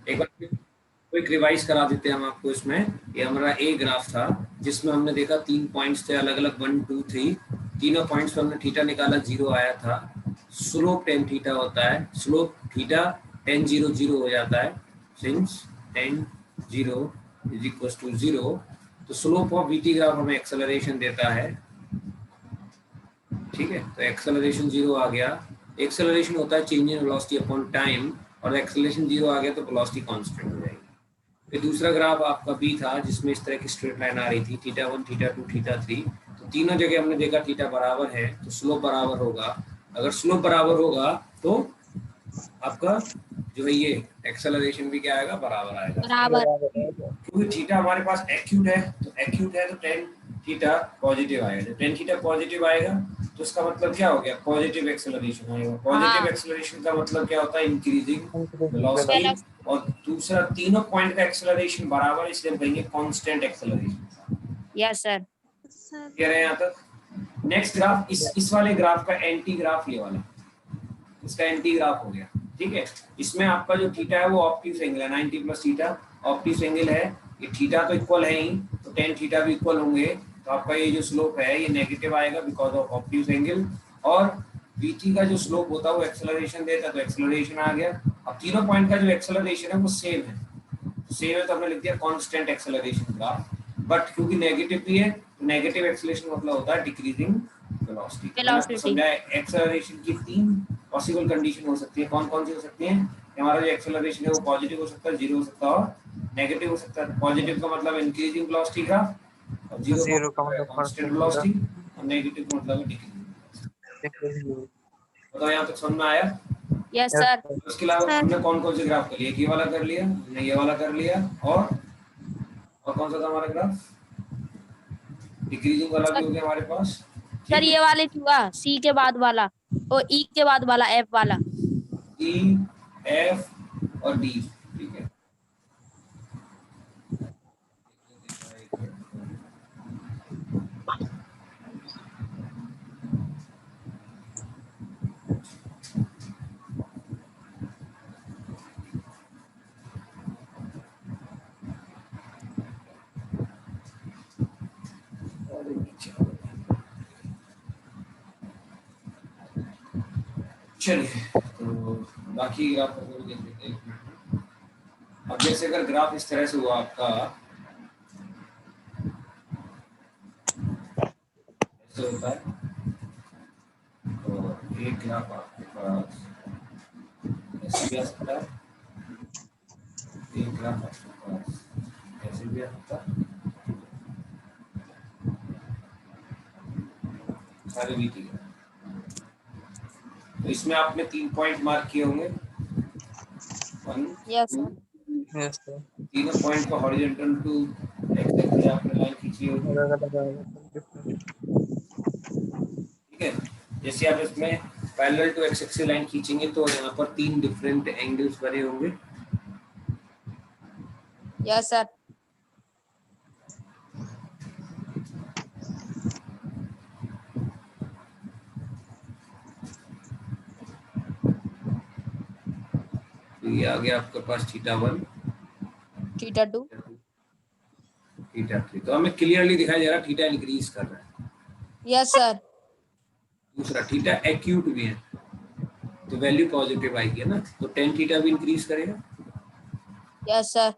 एक बार quick revise करा देते हैं हम आपको। इसमें ये हमारा ए ग्राफ था जिसमें हमने देखा 3 पॉइंट्स थे अलग अलग 1 2 3। तीनों पॉइंट्स पर हमने थीटा निकाला, 0 आया था। स्लोप tan थीटा होता है, स्लोप थीटा tan 0 0 हो जाता है since tan 0 is equal to 0। तो स्लोप ऑफ वीटी ग्राफ हमें एक्सेलरेशन देता है। ठीक है, तो एक्सेलरेशन 0 आ गया। एक्सेलरेशन होता है change in velocity upon time, और एक्सेलरेशन 0 आ गया तो वेलोसिटी कांस्टेंट हो जाएगी। फिर दूसरा ग्राफ आपका बी था जिसमें इस तरह की स्ट्रेट लाइन आ रही थी, थीटा 1 थीटा 2 थीटा 3। तो तीनों जगह हमने देखा थीटा बराबर है तो स्लोप बराबर होगा। अगर स्लोप बराबर होगा तो आपका जो है ये एक्सेलरेशन भी क्या आएगा, बराबर आएगा। बराबर। क्योंकि थीटा हमारे पास एक्यूट है, तो एक्यूट है तो टेन थीटा पॉजिटिव आएगा। जब टेन थीटा पॉजिटिव आएगा तो इसका मतलब क्या हो गया, पॉजिटिव एक्सेलरेशन आएगा। पॉजिटिव एक्सेलरेशन का मतलब क्या होता है, इंक्रीजिंग वेलोसिटी। और दूसरा तीनों पॉइंट का एक्सेलरेशन बराबर, इसलिए हम कहेंगे कांस्टेंट एक्सेलरेशन। Yes sir. कह रहे हैं यहाँ तक। नेक्स्ट ग्राफ, इस वाले ग्राफ का एंटी ग्राफ ये वाला, इसका एंटी ग्राफ हो गया। ठीक है, इसमें आपका जो थीटा है वो ऑप्टिव एंगल है, 90 प्लस थीटा ऑप्टिव एंगल है। ये थीटा तो इक्वल है ही, तो टेन थीटा भी इक्वल होंगे। तो आपका ये जो स्लोप है ये नेगेटिव आएगा बिकॉज ऑफ ऑप्टिव एंगल। और वीटी का जो स्लोप होता है वो एक्सेलरेशन देता है, तो एक्सेलरेशन आ गया। अब तीनों पॉइंट का जो एक्सेलरेशन है वो सेम है, सेम है तो हमने लिख दिया कांस्टेंट एक्सेलरेशन ग्राफ। बट क्योंकि नेगेटिव भी है, तो नेगेटिव एक्सेलरेशन मतलब होता है डिक्रीजिंग वेलोसिटी। मैंने आपको समझाया एक्सेलरेशन की 3 पॉसिबल कंडीशन हो सकती है। कौन कौन सी हो सकती हैं? हमारा जो एक्सेलरेशन है वो पॉजिटिव हो सकता है, 0 हो सकता है और नेगेटिव हो सकता है। पॉजिटिव का मतलब इंक्रीजिंग वेलोसिटी का, और 0 का मतलब कांस्टेंट वेलोसिटी, और नेगेटिव का मतलब डिक्रीजिंग। तो यहाँ तक समझ में आया? Yes sir. उसके अलावा हमने कौन कौन से ग्राफ कर लिए? ये वाला कर लिया हमने, ये वाला कर लिया, और कौन सा था हमारा ग्राफ? डिक्रीजिंग वाला भी हो गया हमारे पास। सर ये वाले हुआ सी के बाद वाला और ई के बाद वाला एफ वाला, ई एफ और डी। ठीक है, चलिए तो बाकी ग्राफ को देख लेते हैं। अब जैसे अगर ग्राफ इस तरह से हुआ आपका, ऐसे होता है, तो एक ग्राफ आपके पास ऐसे भी आ सकता है, एक ग्राफ आपके पास ऐसे भी आ सकता है, सारे भी ठीक है। तो इसमें आपने 3 पॉइंट मार्क किए होंगे, 1 यस 2। सर। तीनों पॉइंट को हॉरिजॉन्टल टू एक्स एक्सिस आपने लाइन खींची होगी। ठीक है, जैसे आप इसमें parallel to x axis line खींचेंगे तो यहाँ पर 3 डिफरेंट एंगल्स बने होंगे। Yes sir. तो ये आ गया आपके पास थीटा 1 थीटा 2 थीटा 3। तो हमें क्लियरली दिखाई दे रहा है थीटा इंक्रीज कर रहा है। Yes sir. दूसरा थीटा एक्यूट भी है तो वैल्यू पॉजिटिव आएगी है ना, तो टेन थीटा भी इंक्रीज करेगा। Yes sir.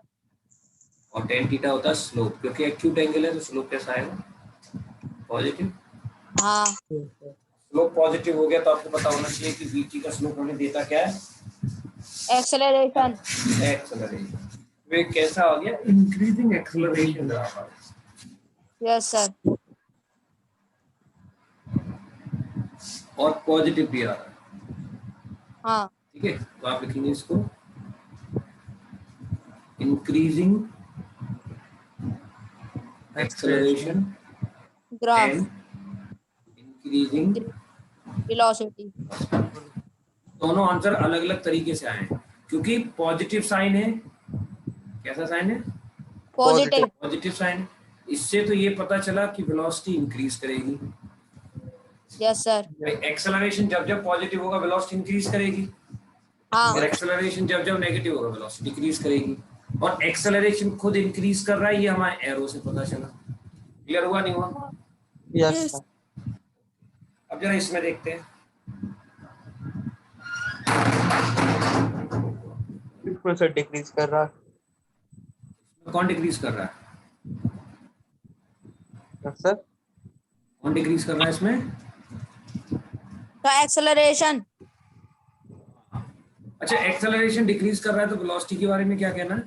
और टेन थीटा होता है स्लोप, क्योंकि एक्यूट एंगल है तो स्लोप कैसा आएगा, पॉजिटिव। हाँ स्लोप पॉजिटिव हो गया तो आपको पता होना चाहिए कि वीटी का स्लोप हमें देता क्या है, एक्सेलरेशन। एक्सेलरेशन। वे कैसा आ गया, इंक्रीजिंग एक्सेलरेशन। Yes sir. और पॉजिटिव भी आ रहा है। हाँ ठीक है, तो आप लिखेंगे इसको increasing acceleration graph and increasing velocity. दोनों आंसर अलग अलग तरीके से आए हैं क्योंकि पॉजिटिव साइन है। कैसा साइन है, पॉजिटिव। Positive sign. इससे तो ये पता चला कि वेलोसिटी इंक्रीज करेगी। Yes sir. एक्सेलरेशन जब जब पॉजिटिव होगा वेलोसिटी इंक्रीज करेगी। हाँ और एक्सेलरेशन जब जब नेगेटिव होगा वेलोसिटी डिक्रीज करेगी, और एक्सेलरेशन खुद इंक्रीज कर रहा है, ये हमारे एरो से पता चला। क्लियर हुआ नहीं हुआ? यस अब जरा इसमें देखते हैं। बिल्कुल सर डिक्रीज कर रहा कौन डिक्रीज कर रहा है? है सर। कौन डिक्रीज कर रहा है इसमें? तो एक्सेलरेशन। अच्छा, एक्सेलरेशन डिक्रीज कर रहा है तो वेलोसिटी के बारे में क्या कहना है?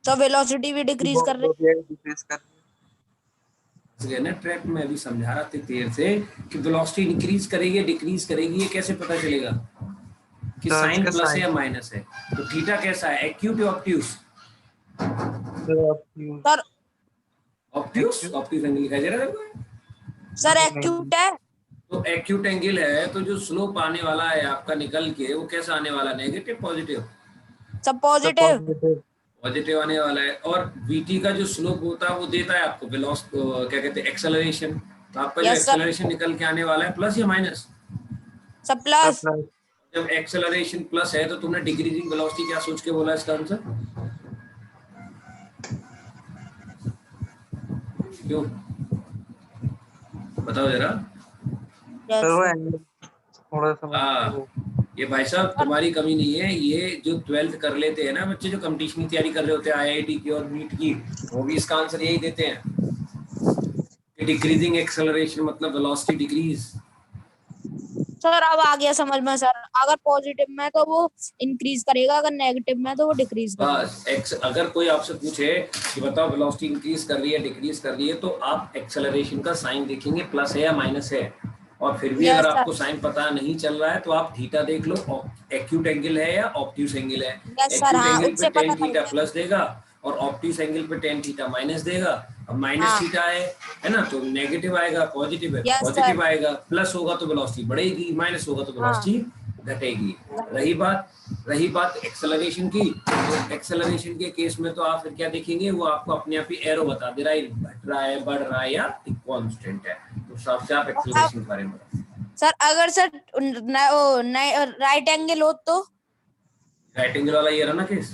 तो वेलोसिटी भी डिक्रीज कर रही डिक्रीज कर ना ट्रैक में अभी समझा रहा था देर से कि वेलोसिटी इंक्रीज करेगी डिक्रीज करेगी, ये कैसे पता चलेगा कि तो साइन इसका प्लस है sign- या माइनस है? तो थीटा कैसा है, एक्यूट या obtuse? Sir. Obtuse, obtuse angle दिखाई दे रहा है आपको? सर एक्यूट है। तो एक्यूट एंगल है तो जो स्लोप आने वाला है आपका निकल के, वो कैसा आने वाला है, नेगेटिव पॉजिटिव? सब पॉजिटिव। पॉजिटिव आने वाला है। और वीटी का जो स्लोप होता है वो देता है आपको वेलोसिटी, क्या कहते हैं, एक्सेलरेशन। तो आपका जो Yes, sir. एक्सेलरेशन निकल के आने वाला है प्लस या माइनस? सब प्लस। जब एक्सेलरेशन प्लस है तो तुमने डिक्रीजिंग वेलोसिटी क्या सोच के बोला इसका आंसर? क्यों बताओ जरा। सर वो एंगल थोड़ा सा हाँ, ये भाई साहब तुम्हारी कमी नहीं है, ये जो 12th कर लेते हैं ना बच्चे, जो कंपटीशन की तैयारी कर रहे होते हैं आईआईटी की और नीट की, वो भी इसका आंसर यही देते हैं। डिक्रीजिंग एक्सेलरेशन मतलब वेलोसिटी डिक्रीज। सर अब आ गया समझ में सर। अगर पॉजिटिव में तो वो इंक्रीज करेगा, अगर नेगेटिव में तो वो डिक्रीज करेगा। बस अगर कोई आपसे पूछे कि बताओ वेलोसिटी इंक्रीज कर रही है डिक्रीज कर रही है, तो आप एक्सेलरेशन का साइन देखेंगे प्लस है या माइनस है। और फिर भी Yes, अगर sir. आपको साइन पता नहीं चल रहा है तो आप थीटा देख लो, एक्यूट एंगल है या ऑब्ट्यूस एंगल है। Yes, sir, एक्यूट हाँ, एंगल उससे पे पता tan थीटा चलता है। प्लस देगा और ऑब्ट्यूस एंगल पे tan थीटा माइनस देगा। अब माइनस हाँ। थीटा है ना, तो नेगेटिव आएगा, पॉजिटिव है Yes, पॉजिटिव sir. आएगा, प्लस होगा तो वेलोसिटी बढ़ेगी, माइनस होगा तो हाँ। वेलोसिटी घटेगी। रही बात एक्सेलरेशन की, तो एक्सेलरेशन के केस में तो आप फिर क्या देखेंगे, वो आपको अपने आप ही एरो बता दे रहा है, घट रहा है, बढ़ रहा है या कांस्टेंट है। तो उस हिसाब से आप एक्सेलरेशन के बारे में बताओ। सर अगर सर राइट एंगल हो तो राइट एंगल वाला ये रहा ना केस,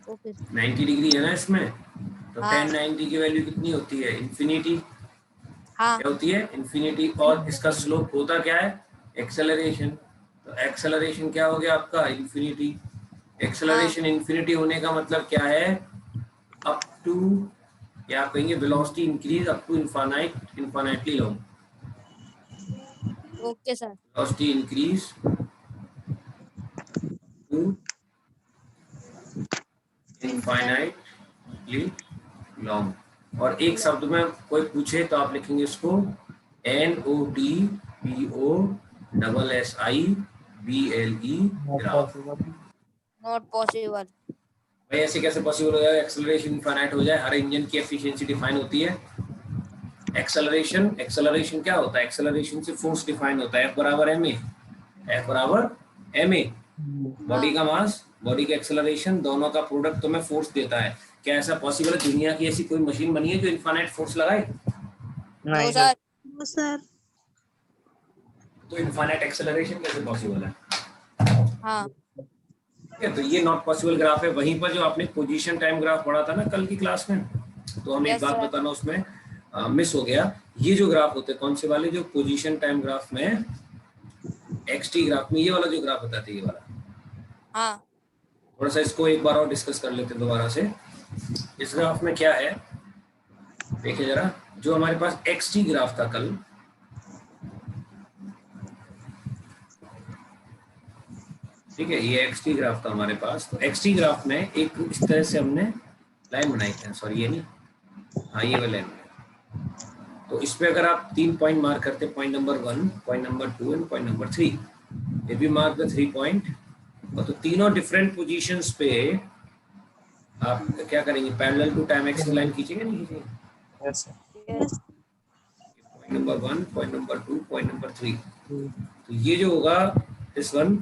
ओके 90 डिग्री है ना इसमें, तो हाँ। tan 90 की वैल्यू कितनी होती है, इन्फिनिटी। हाँ क्या होती है, इन्फिनिटी। और इसका स्लोप होता क्या है, एक्सेलरेशन। तो एक्सेलरेशन क्या हो गया आपका, इन्फिनिटी। एक्सेलरेशन इन्फिनिटी होने का मतलब क्या है, अप टू, क्या आप कहेंगे, velocity increase up to infinitely long. Okay sir. Velocity increase to infinitely long. और एक शब्द में कोई पूछे तो आप लिखेंगे इसको NOTPOSSIBLE ग्राफ। Not possible. भाई ऐसे कैसे पॉसिबल हो जाए, एक्सेलरेशन इनफाइनाइट हो जाए? हर इंजन की एफिशिएंसी डिफाइन होती है। एक्सेलरेशन क्या होता है, एक्सेलरेशन से फोर्स डिफाइन होता है, F बराबर ma। बॉडी का मास, बॉडी का एक्सेलरेशन, दोनों का प्रोडक्ट तुम्हें फोर्स देता है। क्या ऐसा पॉसिबल है दुनिया की ऐसी कोई मशीन बनी है जो इनफाइनाइट फोर्स लगाए? No sir. सर तो इनफाइनाइट एक्सेलरेशन कैसे पॉसिबल है? हाँ ठीक है, तो ये नॉट पॉसिबल ग्राफ है। वहीं पर जो आपने पोजीशन टाइम ग्राफ पढ़ा था ना कल की क्लास में, तो हमें एक Yes, बात sir. बताना उसमें मिस हो गया। ये जो ग्राफ होते हैं कौन से वाले, जो पोजीशन टाइम ग्राफ में, XT ग्राफ में, ये वाला जो ग्राफ बताते हैं, ये वाला। हाँ थोड़ा सा इसको एक बार और डिस्कस कर लेते हैं दोबारा से। इस ग्राफ में क्या है देखिए जरा, जो हमारे पास XT ग्राफ था कल, ठीक है, ये XT ग्राफ था हमारे पास। तो XT ग्राफ में एक इस तरह से हमने लाइन बनाई है, सॉरी ये नहीं, हाँ ये वाला लाइन। तो इस पे अगर आप 3 पॉइंट मार्क करते, point number 1, point number 2 and point number 3, if we mark the 3 point, तो तीनों डिफरेंट पोजीशंस पे आप क्या करेंगे, parallel to time axis line खींचेंगे, नहीं खींचेंगे? Point number 1, point number 2, point number 3। तो ये जो होगा दिस वन,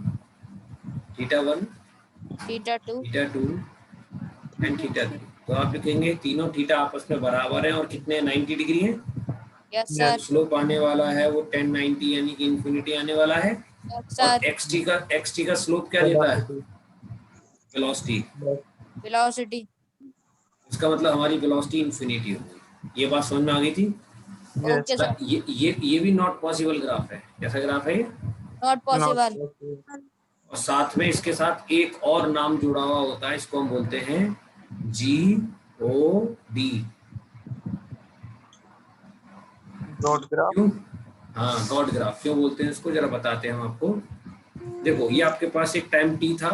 θ1, θ2 θ2 एंड θ3। तो आप लिखेंगे तीनों थीटा आपस में बराबर हैं और कितने 90 डिग्री हैं। Yes sir. स्लोप आने वाला है वो 1090 यानी कि इन्फिनिटी आने वाला है। Yes, और sir. एक्स टी का स्लोप क्या देता है? वेलोसिटी। Velocity. इसका मतलब हमारी वेलोसिटी इंफिनिटी होगी। ये बात समझ में आ गई थी? Yes Okay, sir. ये भी नॉट पॉसिबल ग्राफ है। कैसा ग्राफ है ये? Not possible. और साथ में इसके साथ एक और नाम जुड़ा हुआ होता है, इसको हम बोलते हैं GOD। Dot graph. क्यों? हाँ, गॉड ग्राफ क्यों बोलते हैं इसको, जरा बताते हैं हम आपको। देखो, ये आपके पास एक टाइम t था,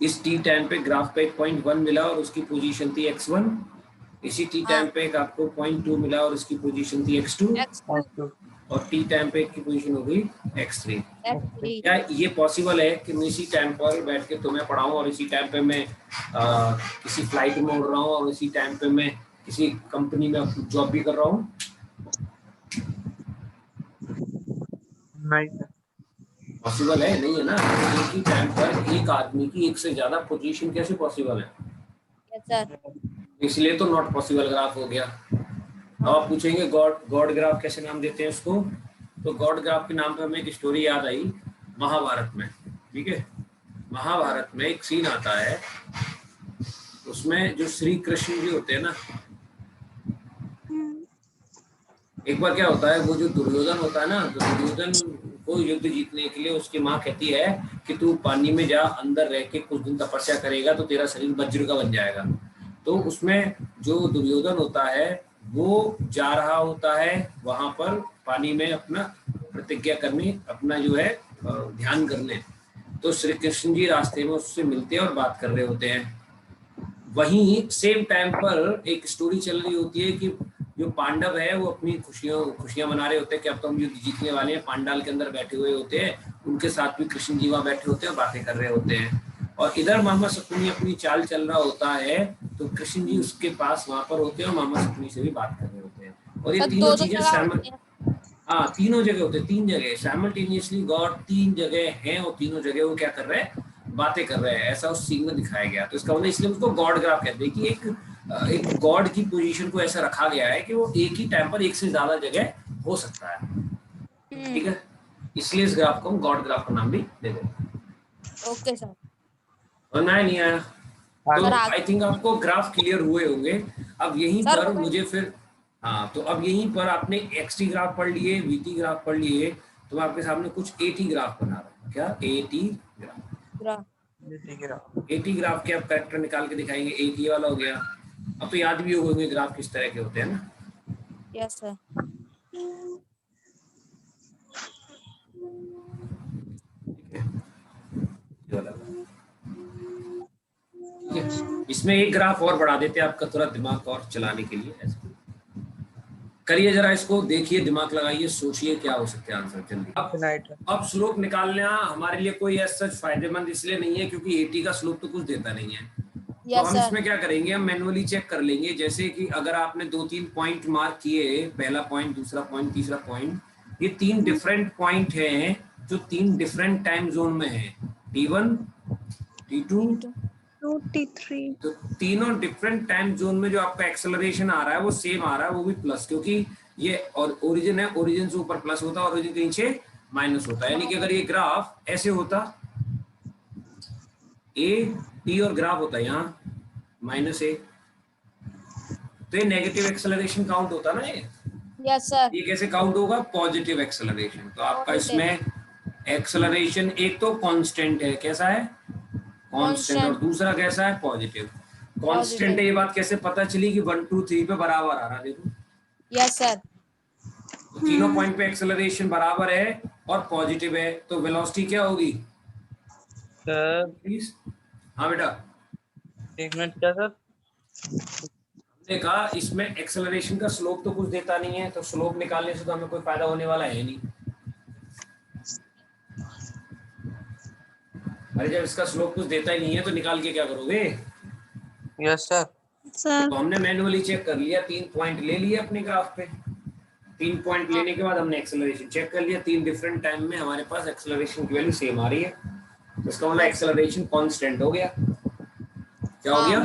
इस t टाइम पे ग्राफ पे एक पॉइंट 1 मिला और उसकी पोजीशन थी x1। इसी t टाइम पे एक आपको पॉइंट 2 मिला और उसकी पोजीशन थी x2। X2. और t टाइम पे एक की पोजीशन हो गई x3। X3. क्या ये पॉसिबल है कि मैं इसी टाइम पर बैठ के तुम्हें पढ़ाऊं और इसी टाइम पे मैं किसी फ्लाइट में उड़ रहा हूँ और इसी टाइम पे मैं किसी कंपनी में जॉब भी कर रहा हूँ? नहीं सर। पॉसिबल है? नहीं है ना। एक ही टाइम पर एक आदमी की एक से ज्यादा पोजीशन कैसे पॉसिबल है? Yes, sir. इसलिए तो नॉट पॉसिबल ग्राफ हो गया। अब आप पूछेंगे गॉड ग्राफ कैसे नाम देते हैं इसको? तो गॉड ग्राफ के नाम पर हमें एक स्टोरी याद आई महाभारत में। ठीक है, महाभारत में एक सीन आता है, उसमें जो श्री कृष्ण जी होते हैं ना, एक बार क्या होता है, वो जो दुर्योधन होता है ना, तो दुर्योधन को युद्ध जीतने के लिए उसकी माँ कहती है कि तू पानी में जा, अंदर रह के कुछ दिन तपस्या करेगा तो तेरा शरीर वज्र का बन जाएगा। तो उसमें जो दुर्योधन होता है वो जा रहा होता है वहां पर पानी में अपना प्रतिज्ञा करने, अपना जो है ध्यान करने। तो श्री कृष्ण जी रास्ते में उससे मिलते हैं और बात कर रहे होते हैं। वहीं सेम टाइम पर एक स्टोरी चल रही होती है कि जो पांडव है वो अपनी खुशियां मना रहे होते हैं कि अब तो हम युद्ध जीतने वाले हैं। पांडाल के अंदर बैठे हुए होते हैं, उनके साथ भी कृष्ण जी वहां बैठे होते हैं, बातें कर रहे होते हैं। और इधर मामा शकुनी अपनी चाल चल रहा होता है, तो कृष्ण जी उसके पास वहां पर होते हैं और मामा शकुनी से भी बात कर रहे होते हैं। और ये सर, तीनों दो चीजें हाँ, तीनों जगह होते हैं, 3 जगह साइमल्टेनियसली गॉड 3 जगह हैं और तीनों जगह वो क्या कर रहे हैं, बातें कर रहे हैं। ऐसा उस सीन में दिखाया गया। तो इसका मतलब इसलिए उसको गॉड ग्राफ कहते हैं कि एक गॉड की पोजीशन को ऐसा रखा गया है कि वो एक ही टाइम पर एक से ज्यादा जगह हो सकता है। ठीक है, इसलिए इस ग्राफ को हम गॉड ग्राफ का नाम भी दे देते हैं। Okay sir. और नहीं आया तो सर, आई थिंक आपको ग्राफ क्लियर हुए होंगे। अब यहीं सर, पर मुझे फिर तो अब यहीं पर आपने एक्सटी ग्राफ पढ़ लिए, वीटी ग्राफ पढ़ लिए, तो मैं आपके सामने कुछ एटी ग्राफ बना रहा हूँ। क्या एटी ग्राफ? एटी ग्राफ के आप कैरेक्टर निकाल के दिखाएंगे। एक ये वाला हो गया। अब तो याद भी होंगे ग्राफ किस तरह के होते हैं ना। Yes sir. इसमें एक ग्राफ और बढ़ा देते हैं आपका थोड़ा दिमाग और चलाने के लिए। ऐसे करिए, जरा इसको देखिए, दिमाग लगाइए, सोचिए क्या हो सकता है आंसर जल्दी। अब स्लोप निकालना हमारे लिए कोई सच फायदेमंद इसलिए नहीं है क्योंकि 80 का स्लोप तो कुछ देता नहीं है। तो हम इसमें क्या करेंगे, हम मैनुअली चेक कर लेंगे। जैसे कि अगर आपने 2-3 पॉइंट मार्क किए, पहला पॉइंट, दूसरा पॉइंट, तीसरा पॉइंट, ये 3 डिफरेंट पॉइंट हैं जो 3 डिफरेंट टाइम जोन में है, T1, T2, T3। तो तीनों डिफरेंट टाइम जोन में जो आपका एक्सेलरेशन आ रहा है वो सेम आ रहा है, वो भी प्लस, क्योंकि ये और ओरिजिन है, ओरिजिन से ऊपर प्लस होता है, ओरिजिन के नीचे माइनस होता है। यानी कि अगर ये ग्राफ ऐसे होता, ए टी और ग्राफ होता है यहाँ -a, तो ये नेगेटिव एक्सेलरेशन काउंट होता ना ये। Yes sir. ये कैसे काउंट होगा? Positive acceleration. तो आपका इसमें एक्सेलरेशन एक तो कांस्टेंट है, कैसा है? कांस्टेंट। और दूसरा कैसा है? पॉजिटिव। कांस्टेंट है, ये बात कैसे पता चली कि 1 2 3 पे बराबर आ रहा? देखो, यस सर। तो तीनों पॉइंट पे एक्सेलरेशन बराबर है और पॉजिटिव है, तो वेलोसिटी क्या होगी सर? प्लीज। हाँ बेटा, एक मिनट। क्या सर? हमने कहा इसमें एक्सेलरेशन का स्लोप तो कुछ देता नहीं है, तो स्लोप निकालने से तो हमें कोई फायदा होने वाला है नहीं। अरे जब इसका स्लोप कुछ देता ही नहीं है तो निकाल के क्या करोगे? Yes sir. तो हमने मैन्युअली चेक कर लिया, 3 पॉइंट ले लिए अपने ग्राफ पे। 3 पॉइंट लेने के बाद हमने एक्सेलरेशन चेक कर लिया, 3 डिफरेंट टाइम में हमारे पास एक्सेलरेशन की वैल्यू सेम आ रही है, तो इसका मतलब एक्सेलरेशन कांस्टेंट हो गया। क्या हो गया?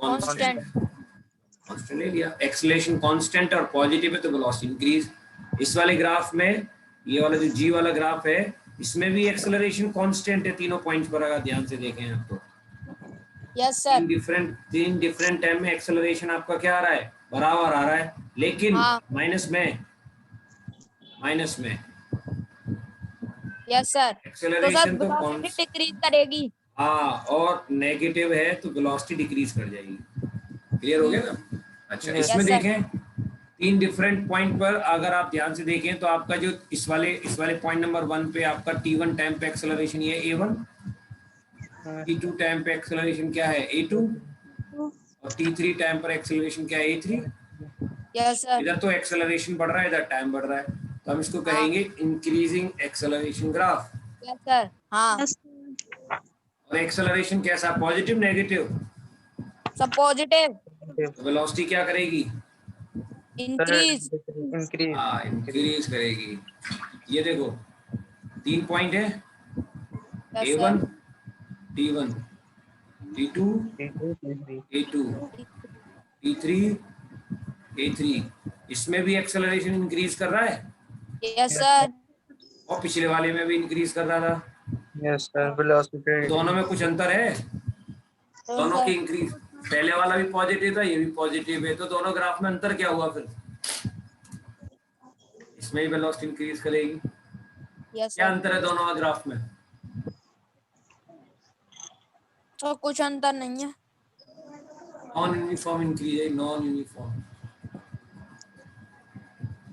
कांस्टेंट। कांस्टेंट ले लिया, एक्सेलरेशन कांस्टेंट और पॉजिटिव है तो वेलोसिटी इंक्रीज। इस वाले ग्राफ में ये वाला जो जी वाला ग्राफ है, इसमें भी एक्सेलरेशन कांस्टेंट है तीनों पॉइंट्स पर, अगर ध्यान से देखें आप तो यस सर। तीन डिफरेंट टाइम में एक्सेलरेशन आपका क्या आ रहा है, बराबर आ रहा है, लेकिन हाँ। माइनस में यस सर। तो सर एक्सेलरेशन तो वेलोसिटी डिक्रीज करेगी। हाँ, और नेगेटिव है तो वेलोसिटी डिक्रीज कर जाएगी। क्लियर हो गया ना? अच्छा, Yes. इसमें Yes, sir. देखें तीन डिफरेंट पॉइंट पर अगर आप ध्यान से देखें तो आपका जो इस वाले पॉइंट नंबर 1 पे आपका T1 टाइम पे एक्सेलरेशन ये A1, T2 टाइम पे एक्सेलरेशन क्या है A2, और T3 टाइम पर एक्सेलरेशन क्या है A3। Yes sir. इधर तो एक्सेलरेशन बढ़ रहा है, इधर टाइम बढ़ रहा है, तो हम इसको कहेंगे increasing acceleration graph. Yes sir. हाँ। Yes. और एक्सेलरेशन कैसा, पॉजिटिव नेगेटिव? सब पॉजिटिव। वेलोसिटी क्या करेगी? इंक्रीज। इंक्रीज। हाँ, इंक्रीज करेगी। ये देखो 3 पॉइंट है, yes A1 sir. T1, T2 A2, T3 A3। इसमें भी एक्सेलरेशन इंक्रीज कर रहा है, यस सर। और पिछले वाले में भी इंक्रीज कर रहा था। यस सर, वेलोसिटी दोनों में कुछ अंतर है, दोनों की इंक्रीज, पहले वाला भी पॉजिटिव था, ये भी पॉजिटिव है, तो दोनों ग्राफ में अंतर क्या हुआ फिर? इसमें भी वेलोसिटी इंक्रीज करेगी। यस क्या सर। अंतर है दोनों ग्राफ में? तो कुछ अंतर नहीं है। नॉन यूनिफॉर्म इंक्रीज है, नॉन यूनिफॉर्म,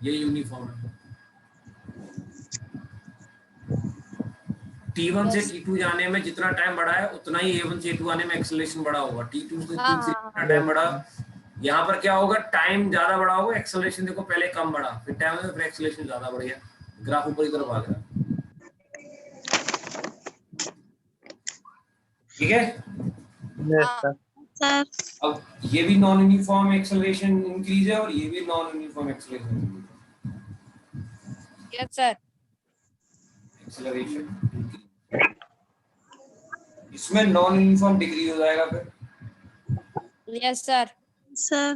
ये यूनिफॉर्म है। T1 से T2 जाने में जितना टाइम बढ़ा है उतना ही A1 से A2 आने में एक्सेलरेशन बढ़ा होगा। T2 से हाँ, T3 से हाँ, जितना टाइम बढ़ा, यहाँ पर क्या होगा, टाइम ज्यादा बढ़ा होगा, एक्सेलरेशन देखो पहले कम बढ़ा, फिर टाइम में फिर एक्सेलरेशन ज्यादा बढ़ गया, ग्राफ ऊपर की तरफ भाग रहा है। ठीक है? Yes sir. Sir. अब ये भी नॉन यूनिफॉर्म एक्सेलरेशन इंक्रीज है और ये भी non uniform acceleration yes sir. Acceleration. इसमें नॉन यूनिफॉर्म डिक्रीज हो जाएगा फिर। Yes sir. Sir.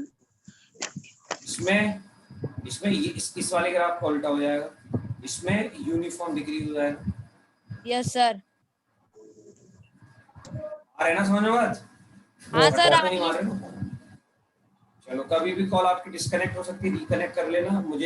इसमें इसमें ये इस वाले ग्राफ का उल्टा हो जाएगा, इसमें यूनिफॉर्म डिक्रीज हो जाएगा। Yes sir. आ रहे ना समझ में बात? हाँ सर, नहीं आ रहे ना? चलो, कभी भी कॉल आपकी डिस्कनेक्ट हो सकती है, रिकनेक्ट कर लेना मुझे।